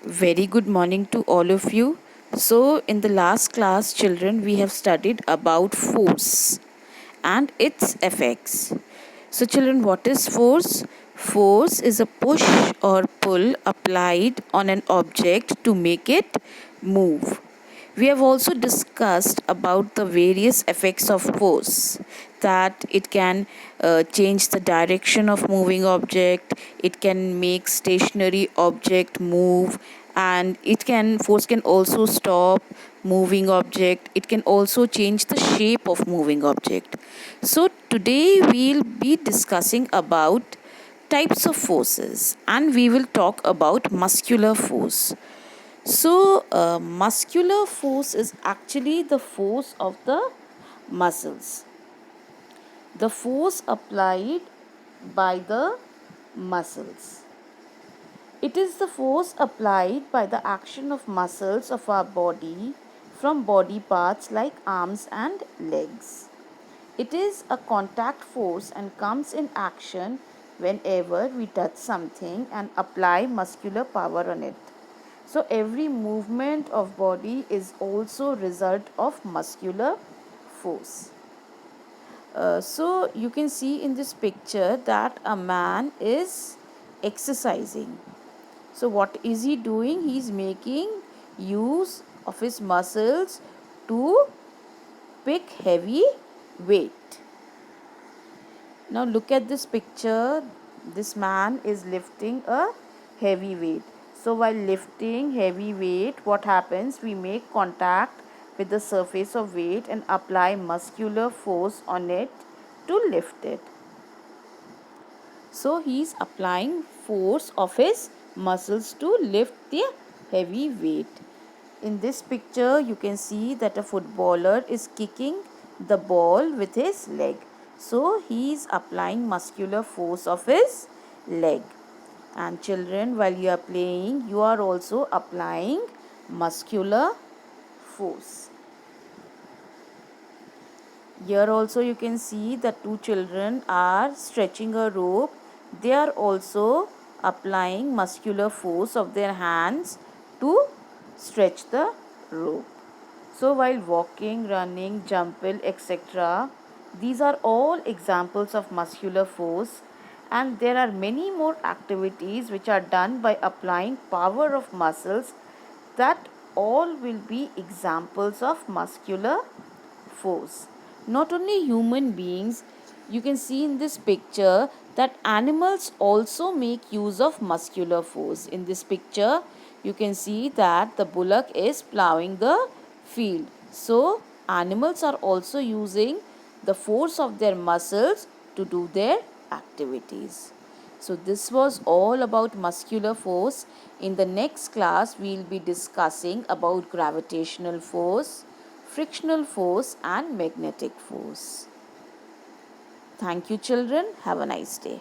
Very good morning to all of you. So, in the last class, children, we have studied about force and its effects. So, children, what is force? Force is a push or pull applied on an object to make it move. We have also discussed about the various effects of force, that it can change the direction of moving object, it can make stationary object move, and force can also stop moving object, it can also change the shape of moving object. So today we'll be discussing about types of forces, and we will talk about muscular force. So, muscular force is actually the force of the muscles. The force applied by the muscles. It is the force applied by the action of muscles of our body from body parts like arms and legs. It is a contact force and comes in action whenever we touch something and apply muscular power on it. So every movement of body is also result of muscular force. So you can see in this picture that a man is exercising. So what is he doing? He is making use of his muscles to pick heavy weight. Now look at this picture. This man is lifting a heavy weight. So while lifting heavy weight, what happens? We make contact with the surface of weight and apply muscular force on it to lift it. So he is applying force of his muscles to lift the heavy weight. In this picture, you can see that a footballer is kicking the ball with his leg. So he is applying muscular force of his leg. And children, while you are playing, you are also applying muscular force. Here also you can see that two children are stretching a rope. They are also applying muscular force of their hands to stretch the rope. So while walking, running, jumping, etc., these are all examples of muscular force, and there are many more activities which are done by applying power of muscles, that all will be examples of muscular force. Not only human beings, you can see in this picture that animals also make use of muscular force. In this picture, you can see that the bullock is plowing the field. So, animals are also using the force of their muscles to do their activities. So, this was all about muscular force. In the next class, we will be discussing about gravitational force, frictional force, and magnetic force. Thank you, children. Have a nice day.